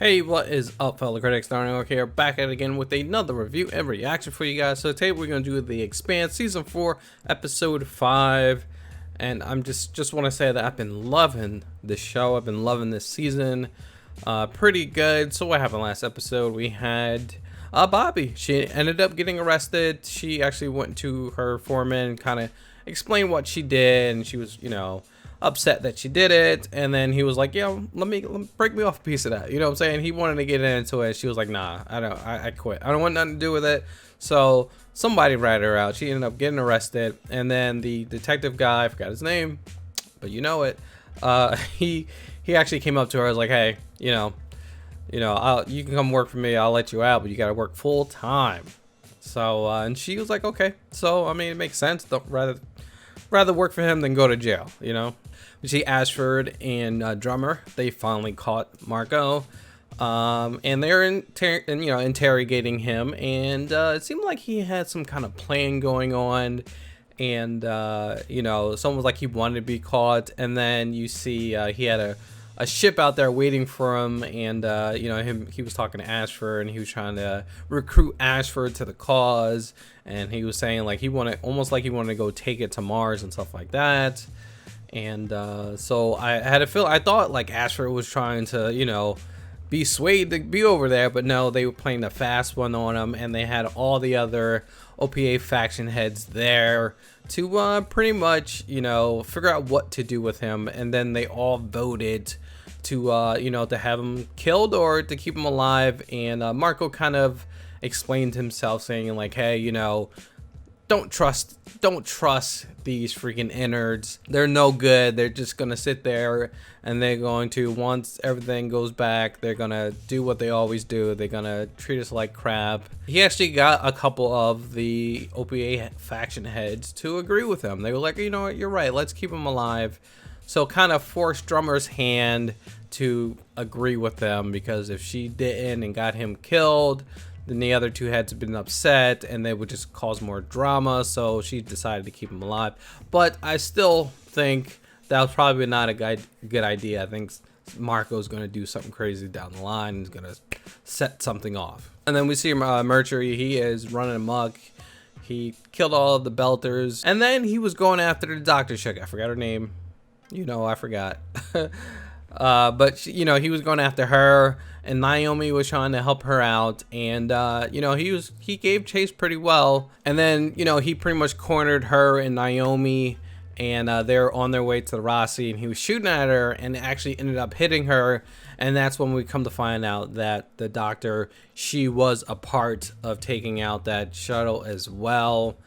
Hey, what is up, fellow critics? Darnell here, back at it again with another review and reaction for you guys. So today we're going to do the Expanse Season 4, Episode 5. And I'm just want to say that I've been loving this show. I've been loving this season. Pretty good. So what happened last episode? We had Bobby. She ended up getting arrested. She actually went to her foreman, kind of explained what she did, and she was, upset that she did it. And then he was like, let me break me off a piece of that, you know what I'm saying? He wanted to get into it. She was like, nah, I quit. I don't want nothing to do with it. So somebody ratted her out. She ended up getting arrested. And then the detective guy, I forgot his name, but you know it, he actually came up to her. I was like, hey, you can come work for me, I'll let you out, but you got to work full time. So and she was like, okay. So I mean, it makes sense. Don't rather work for him than go to jail, you know. We see Ashford and Drummer. They finally caught Marco, and they're interrogating him. And it seemed like he had some kind of plan going on, and someone was like he wanted to be caught. And then you see he had a ship out there waiting for him, and he was talking to Ashford, and he was trying to recruit Ashford to the cause. And he was saying like he wanted to go take it to Mars and stuff like that. And so I thought like Ashford was trying to be swayed to be over there, but no, they were playing the fast one on him, and they had all the other OPA faction heads there to pretty much figure out what to do with him. And then they all voted to to have him killed or to keep him alive. And Marco kind of explained himself, saying like, hey, don't trust these freaking innards. They're no good. They're just gonna sit there, and they're going to, once everything goes back, they're gonna do what they always do. They're gonna treat us like crap. He actually got a couple of the OPA faction heads to agree with him. They were like, you know what, you're right, let's keep him alive. So kind of forced Drummer's hand to agree with them, because if she didn't and got him killed, then the other two heads have been upset, and they would just cause more drama. So she decided to keep him alive. But I still think that was probably not a good idea. I think Marco's going to do something crazy down the line and is going to set something off. And then we see Mercury. He is running amok. He killed all of the Belters, and then he was going after the Dr. Shook. I forgot her name. I forgot. But he was going after her, and Naomi was trying to help her out. And he gave chase pretty well. And then he pretty much cornered her and Naomi, and they're on their way to the Roci, and he was shooting at her and actually ended up hitting her. And that's when we come to find out that the doctor, she was a part of taking out that shuttle as well.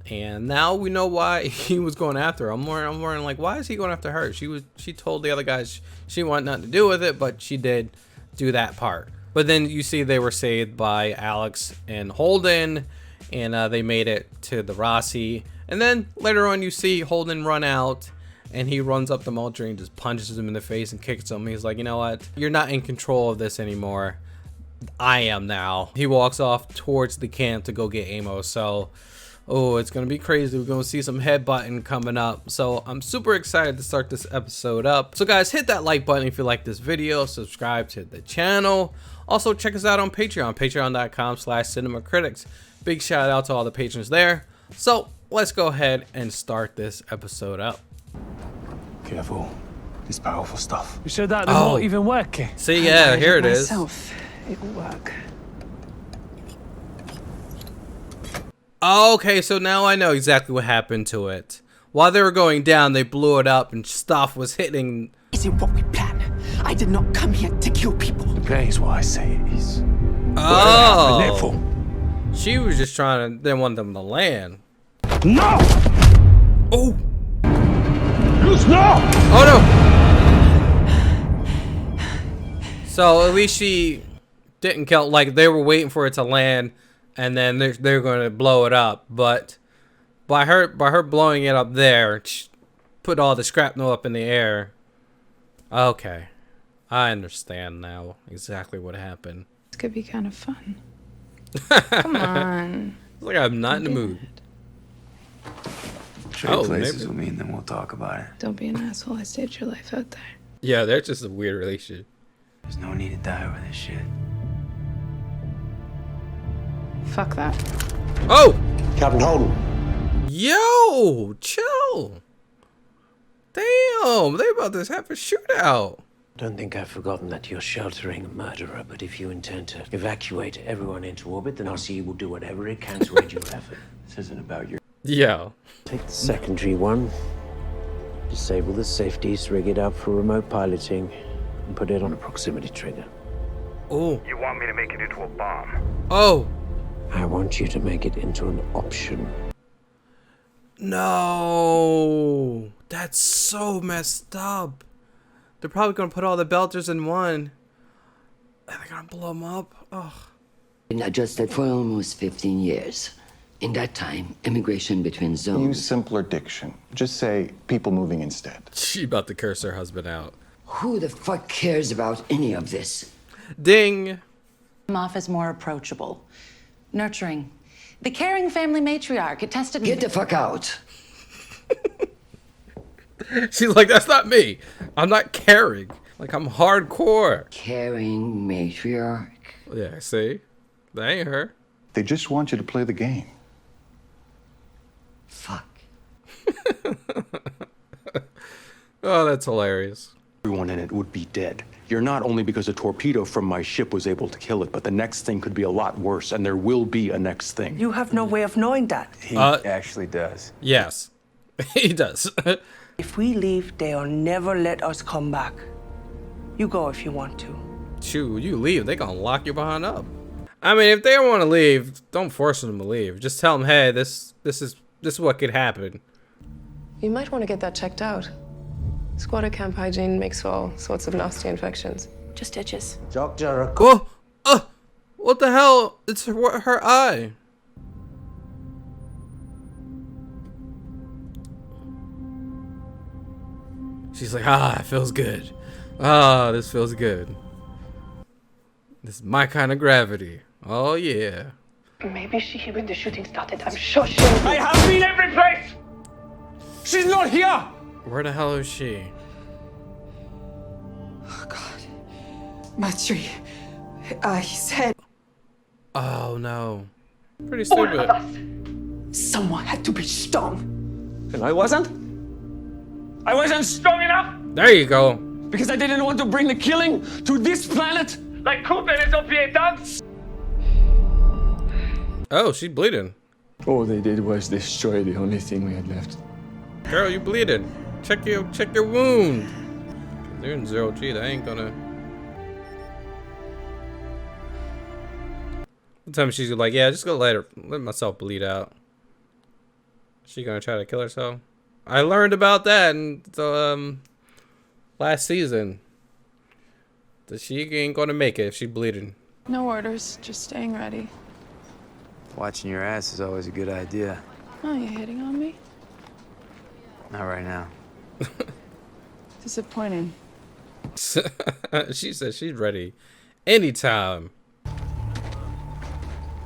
And now we know why he was going after her. I'm wondering like, why is he going after her? She told the other guys she wanted nothing to do with it, but she did do that part. But then you see they were saved by Alex and Holden, and they made it to the Roci. And then later on you see Holden run out, and he runs up to Mulcher and just punches him in the face and kicks him. He's like, you know what? You're not in control of this anymore. I am now. He walks off towards the camp to go get Amos. So oh, it's going to be crazy. We're going to see some headbutting coming up. So I'm super excited to start this episode up. So guys, hit that like button if you like this video. Subscribe to the channel. Also, check us out on Patreon. Patreon.com/cinemacritics. Big shout out to all the patrons there. So let's go ahead and start this episode up. Careful. This powerful stuff. You sure that won't even work? See, yeah, here it is. It will work. Okay, so now I know exactly what happened to it. While they were going down, they blew it up and stuff was hitting. Is it what we planned? I did not come here to kill people. The plan is what I say it is. Oh, she was just trying to, they want them to land. No! Oh! Ilus, no! Oh no! So at least she didn't kill, like they were waiting for it to land, and then they're going to blow it up. But by her blowing it up there, put all the shrapnel up in the air. Okay, I understand now exactly what happened. This could be kind of fun. Come on. It's like I'm not in the mood. Trade places with me, and then we'll talk about it. Don't be an asshole. I saved your life out there. Yeah, they're just a weird relationship. There's no need to die over this shit. Fuck that. Oh! Captain Holden. Yo! Chill! Damn! They about to have a shootout. Don't think I've forgotten that you're sheltering a murderer, but if you intend to evacuate everyone into orbit, then RC will do whatever it can to aid your effort. This isn't about your... Yo. Take the secondary one, disable the safeties, rig it up for remote piloting, and put it on a proximity trigger. Oh. You want me to make it into a bomb? Oh. I want you to make it into an option. No. That's so messed up. They're probably gonna put all the belters in one. And they're gonna blow them up. Ugh. Been adjusted for almost 15 years. In that time, immigration between zones. Use simpler diction. Just say people moving instead. She about to curse her husband out. Who the fuck cares about any of this? Ding. Off is more approachable, nurturing. The caring family matriarch attested. Get the fuck out. She's like, that's not me. I'm not caring. Like, I'm hardcore. Caring matriarch. Yeah, see? That ain't her. They just want you to play the game. Fuck. Oh, that's hilarious. Everyone in it would be dead. You're not only because a torpedo from my ship was able to kill it, but the next thing could be a lot worse, and there will be a next thing. You have no way of knowing that. He actually does. Yes. He does. If we leave, they'll never let us come back. You go if you want to. Shoot, you leave, they gonna lock you behind up. I mean, if they don't want to leave, don't force them to leave. Just tell them, hey, this is what could happen. You might want to get that checked out. Squatter camp hygiene makes for all sorts of nasty infections. Just itches. Doctor, Oh, what the hell? It's her eye. She's like, it feels good. This feels good. This is my kind of gravity. Oh, yeah. Maybe she here when the shooting started. I'm sure she. I have been every place! She's not here! Where the hell is she? Oh, God. Matri. He said. Oh, no. Pretty stupid. Someone had to be strong. And I wasn't? I wasn't strong enough? There you go. Because I didn't want to bring the killing to this planet like Cooper and his opiate dogs? Oh, she's bleeding. All they did was destroy the only thing we had left. Girl, you bleeding. Check your wound. They're in 0G. That ain't gonna. One time she's like, yeah, just go let myself bleed out. She gonna try to kill herself? I learned about that in the last season. That she ain't gonna make it if she bleeding. No orders, just staying ready. Watching your ass is always a good idea. Oh, you hitting on me? Not right now. Disappointing. She said she's ready anytime.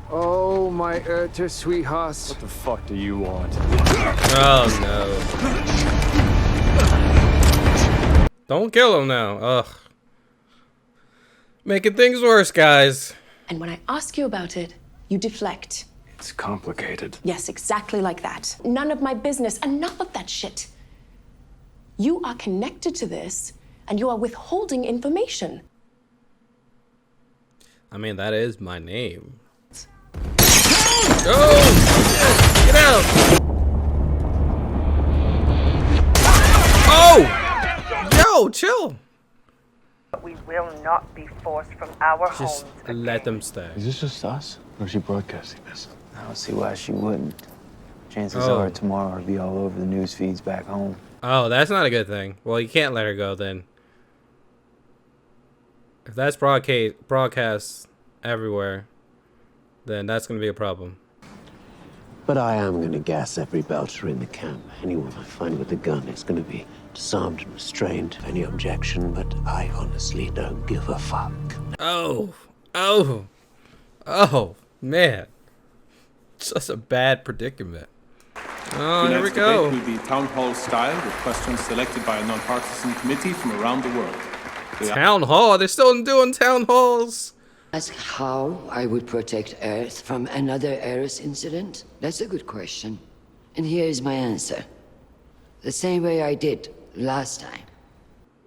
Oh, my Erta sweethearts. What the fuck do you want? Oh no. Don't kill him now. Ugh. Making things worse, guys. And when I ask you about it, you deflect. It's complicated. Yes, exactly like that. None of my business. Enough of that shit. You are connected to this, and you are withholding information. I mean, that is my name. Oh! Get out! Oh! Yo, chill. But we will not be forced from our Just homes. let them stay. Is this just us? Or is she broadcasting this? I don't see why she wouldn't. Chances are tomorrow it'll be all over the news feeds back home. Oh, that's not a good thing. Well, you can't let her go then. If that's broadcast everywhere, then that's going to be a problem. but I am going to gas every belter in the camp. Anyone I find with a gun is going to be disarmed and restrained. Any objection, but I honestly don't give a fuck. Oh, man. Such a bad predicament. Oh, here we go. Tonight's debate will be town hall style with questions selected by a non-partisan committee from around the world. Town hall? They're still doing town halls? Ask how I would protect Earth from another Eris incident? That's a good question. And here is my answer. The same way I did last time.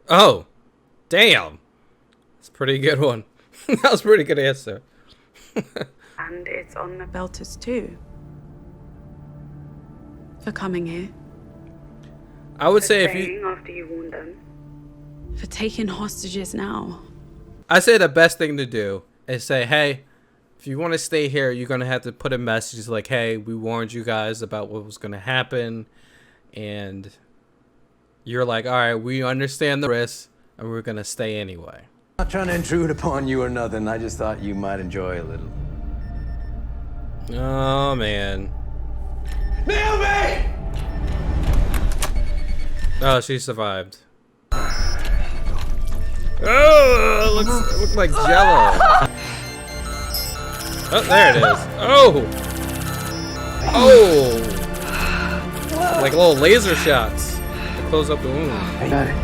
Oh, damn. That's a pretty good one. That was a pretty good answer. And it's on the Belters too. For coming here. I would say if you... After you warned them. For taking hostages now. I say the best thing to do is say, hey, if you want to stay here, you're going to have to put a message like, hey, we warned you guys about what was going to happen. And you're like, all right, we understand the risk and we're going to stay anyway. Not trying to intrude upon you or nothing. I just thought you might enjoy a little. Oh, man. Naomi! Oh, she survived. Oh, it looks like Jello. Oh, there it is. Oh! Oh! Like little laser shots to close up the wound. I got it.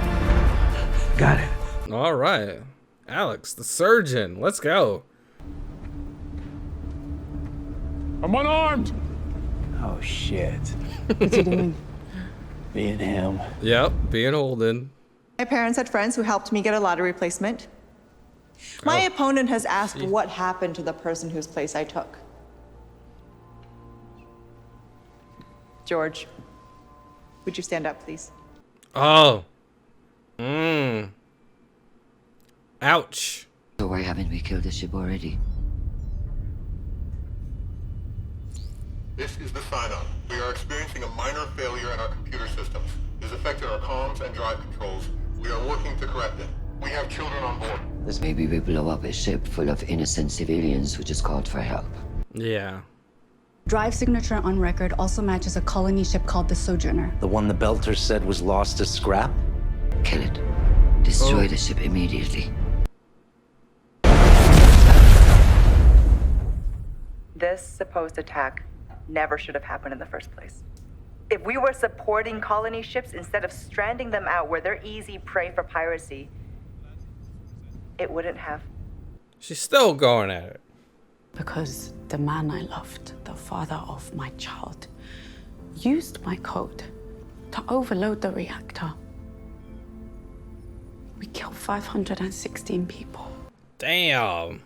Got it. All right. Alex, the surgeon. Let's go. I'm unarmed! Oh, shit. What's he doing? Being him. Yep, being Holden. My parents had friends who helped me get a lottery placement. My opponent has asked what happened to the person whose place I took. George, would you stand up, please? Oh. Ouch. So why haven't we killed the ship already? This is the sign-up. We are experiencing a minor failure in our computer systems. It has affected our comms and drive controls. We are working to correct it. We have children on board. Maybe we blow up a ship full of innocent civilians who just called for help. Yeah. Drive signature on record also matches a colony ship called the Sojourner. The one the Belters said was lost to scrap? Kill it. Destroy the ship immediately. This supposed attack never should have happened in the first place. If we were supporting colony ships instead of stranding them out where they're easy prey for piracy, it wouldn't have. She's still going at it. Because the man I loved, the father of my child, used my code to overload the reactor. We killed 516 people. Damn.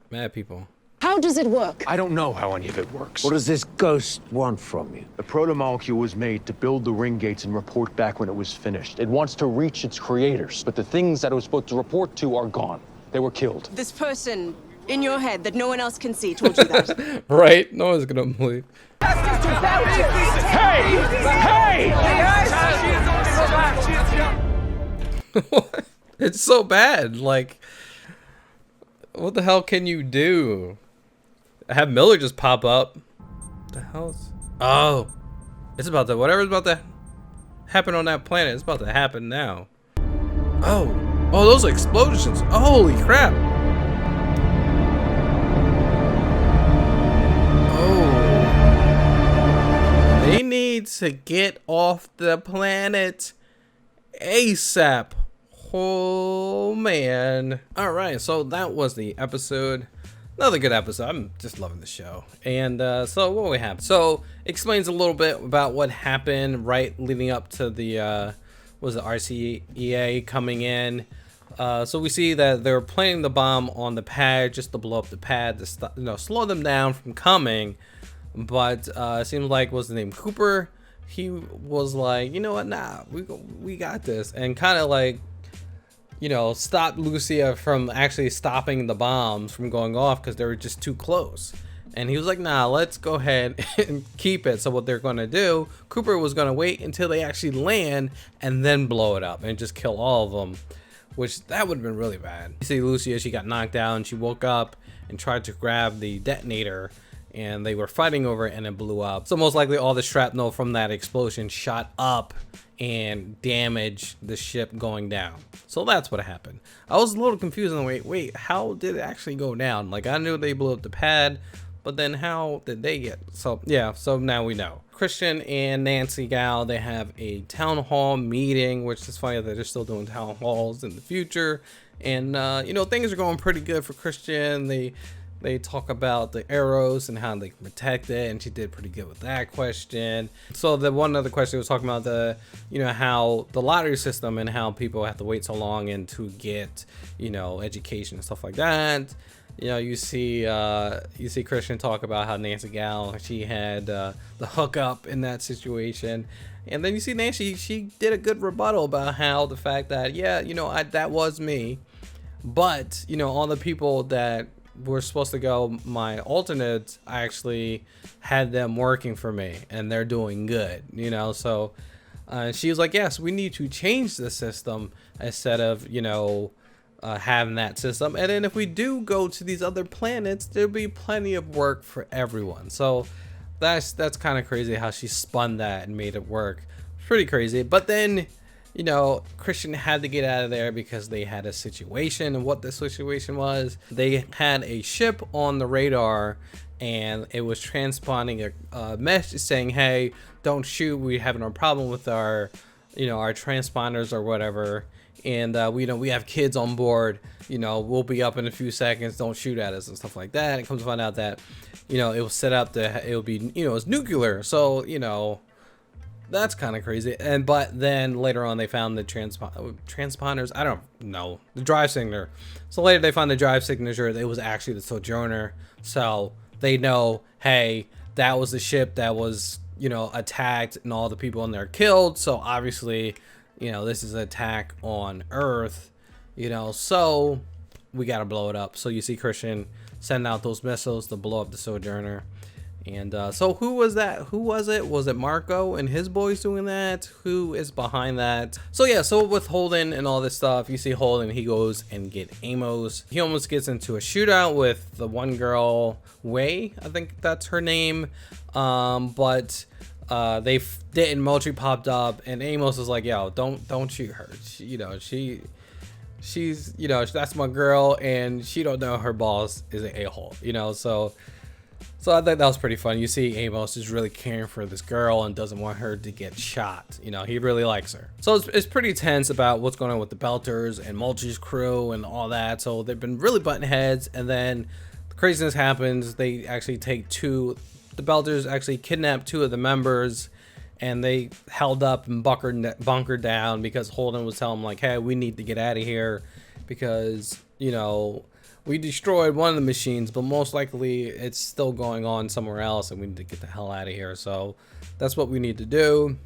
Mad people. How does it work? I don't know how any of it works. What does this ghost want from you? The proto-molecule was made to build the ring gates and report back when it was finished. It wants to reach its creators, but the things that it was supposed to report to are gone. They were killed. This person in your head that no one else can see told you that. Right? No one's gonna believe. It's so bad. Like, what the hell can you do? Have Miller just pop up. What the hell is... Oh. It's about to... Whatever's about to happen on that planet, it's about to happen now. Oh. Oh, those explosions. Holy crap. Oh. They need to get off the planet ASAP. Oh, man. All right, so that was the episode. Another good episode. I'm just loving the show. And so what we have? So explains a little bit about what happened right leading up to the was the RCEA coming in. So we see that they're planting the bomb on the pad just to blow up the pad to stop, slow them down from coming. But it seems like, what's the name, Cooper? He was like, you know what? Nah, we got this, and kind of like, stopped Lucia from actually stopping the bombs from going off because they were just too close. And he was like, nah, let's go ahead and keep it. So what they're going to do, Cooper was going to wait until they actually land and then blow it up and just kill all of them, which that would have been really bad. You see Lucia, she got knocked out and she woke up and tried to grab the detonator, and they were fighting over it and it blew up. So most likely all the shrapnel from that explosion shot up and damage the ship going down. So that's what happened. I was a little confused on the wait, how did it actually go down? Like, I knew they blew up the pad, but then how did they get? So yeah, so now we know. Christian and Nancy Gao, they have a town hall meeting, which is funny that they're still doing town halls in the future. And, you know, things are going pretty good for Christian. They talk about the arrows and how they can protect it, and she did pretty good with that question. So the one other question was talking about the, you know, how the lottery system and how people have to wait so long and to get, you know, education and stuff like that. You know, you see Christian talk about how Nancy Gao, she had the hookup in that situation. And then you see Nancy, she did a good rebuttal about how the fact that, yeah, you know, that was me. But, you know, all the people that were supposed to go my alternates, I actually had them working for me and they're doing good, you know. So she was like, yes, we need to change the system instead of, you know, having that system. And then if we do go to these other planets, there'll be plenty of work for everyone. So that's kind of crazy how she spun that and made it work. Pretty crazy. But then, you know, Christian had to get out of there because they had a situation. And what the situation was, they had a ship on the radar and it was transponding a message saying, hey, don't shoot, we're having a problem with our, you know, our transponders or whatever. And we have kids on board, you know, we'll be up in a few seconds, don't shoot at us and stuff like that. It comes to find out that, you know, it was set up to, it would be, you know, it's nuclear. So, you know, that's kind of crazy. But then later on they found the transponders, I don't know, the drive signature. So later they found the drive signature, it was actually the Sojourner. So they know, hey, that was the ship that was, you know, attacked and all the people in there killed. So obviously, you know, this is an attack on Earth, you know, so we got to blow it up. So you see Christian send out those missiles to blow up the Sojourner. And so who was that? Who was it? Was it Marco and his boys doing that? Who is behind that? So yeah, so with Holden and all this stuff, you see Holden, he goes and get Amos. He almost gets into a shootout with the one girl, Wei, I think that's her name. But they didn't. Moultrie popped up and Amos was like, yo, don't shoot her. She's, you know, that's my girl and she don't know her boss is an a-hole, you know. So I think that was pretty fun. You see Amos is really caring for this girl and doesn't want her to get shot. You know, he really likes her. So it's pretty tense about what's going on with the Belters and Moultrie's crew and all that. So they've been really butting heads, and then the craziness happens. They actually take the Belters actually kidnapped two of the members, and they held up and bunkered down because Holden was telling them like, hey, we need to get out of here because, you know, we destroyed one of the machines, but most likely it's still going on somewhere else and we need to get the hell out of here. So that's what we need to do.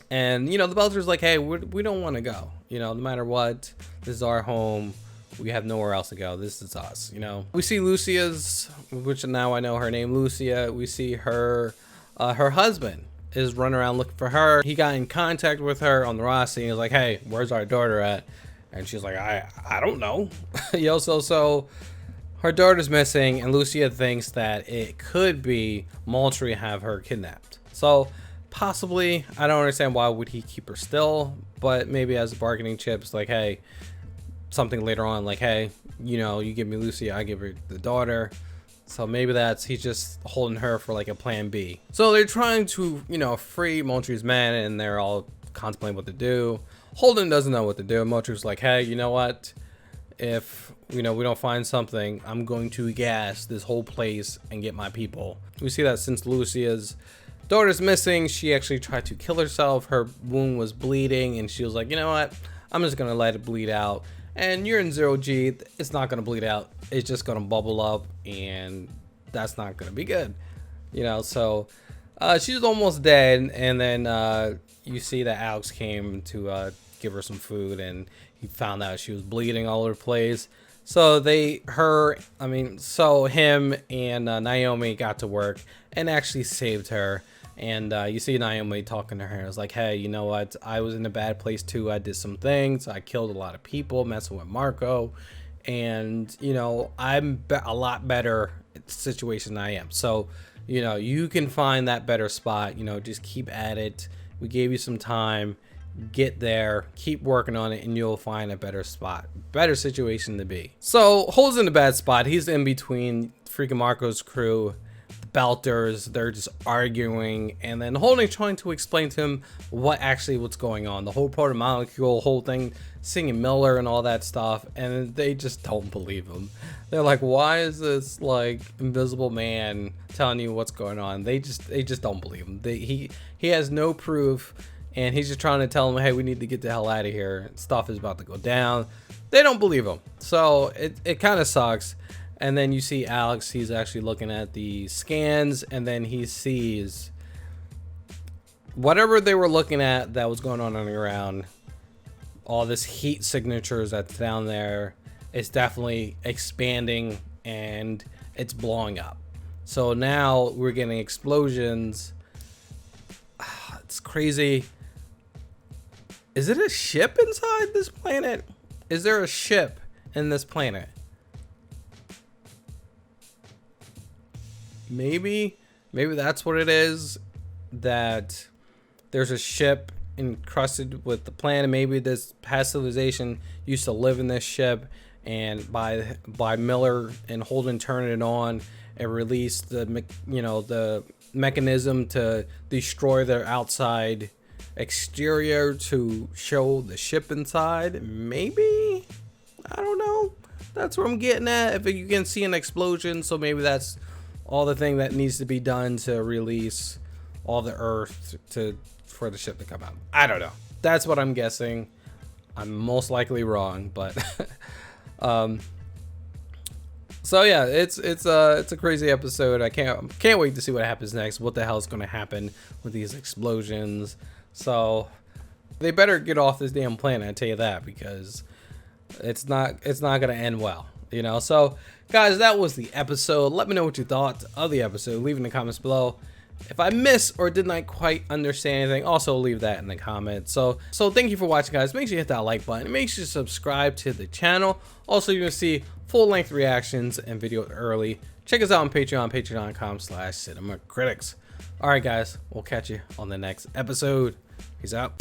And, you know, the Belter's like, hey, we don't want to go. You know, no matter what, this is our home. We have nowhere else to go. This is us, you know. We see Lucia's, which now I know her name, Lucia. We see her husband is running around looking for her. He got in contact with her on the Roci and was like, hey, where's our daughter at? And she's like, I don't know. You know, so her daughter's missing, and Lucia thinks that it could be Moultrie have her kidnapped. So possibly, I don't understand why would he keep her still, but maybe as bargaining chips, like, hey, something later on, like, hey, you know, you give me Lucia, I give her the daughter. So maybe he's just holding her for like a plan B. So they're trying to, you know, free Moultrie's men, and they're all contemplating what to do. Holden doesn't know what to do. Moultrie's like, hey, you know what? If, you know, we don't find something, I'm going to gas this whole place and get my people. We see that since Lucia's daughter's missing, she actually tried to kill herself. Her wound was bleeding, and she was like, you know what? I'm just going to let it bleed out. And you're in 0G. It's not going to bleed out. It's just going to bubble up, and that's not going to be good. You know, so she's almost dead, and then you see that Alex came to give her some food, and he found out she was bleeding all over the place. So him and Naomi got to work and actually saved her. And you see Naomi talking to her. It's like, hey, you know what? I was in a bad place too. I did some things. I killed a lot of people messing with Marco. And, you know, I'm a lot better situation than I am. So, you know, you can find that better spot. You know, just keep at it. We gave you some time. Get there, keep working on it, and you'll find a better spot, better situation to be. So Holden's in a bad spot. He's in between freaking Marco's crew, the belters, they're just arguing, and then Holden trying to explain to him what's going on, the whole proto-molecule, whole thing, singing Miller and all that stuff, and they just don't believe him. They're like, why is this like invisible man telling you what's going on? They just don't believe him. He has no proof, and he's just trying to tell them, hey, we need to get the hell out of here. Stuff is about to go down. They don't believe him, so it kind of sucks. And then you see Alex, he's actually looking at the scans, and then he sees whatever they were looking at that was going on the ground. All this heat signatures that's down there is definitely expanding, and it's blowing up. So now we're getting explosions. It's crazy. Is it a ship inside this planet? Is there a ship in this planet? Maybe that's what it is, that there's a ship encrusted with the planet. Maybe this past civilization used to live in this ship, and by Miller and Holden turning it on, it released the mechanism to destroy their outside exterior to show the ship inside. Maybe, I don't know. That's what I'm getting at. If you can see an explosion, so maybe that's all the thing that needs to be done to release all the Earth for the ship to come out. I don't know. That's what I'm guessing. I'm most likely wrong, but so yeah, it's a crazy episode. I can't wait to see what happens next. What the hell is going to happen with these explosions? So they better get off this damn planet, I tell you that, because it's not going to end well. So guys, that was the episode. Let me know what you thought of the episode. Leave in the comments below. If I missed or did not quite understand anything, also leave that in the comments. So thank you for watching, guys. Make sure you hit that like button. Make sure you subscribe to the channel. Also, you can see full-length reactions and videos early. Check us out on Patreon, patreon.com/cinemacritics. All right, guys, we'll catch you on the next episode. Peace out.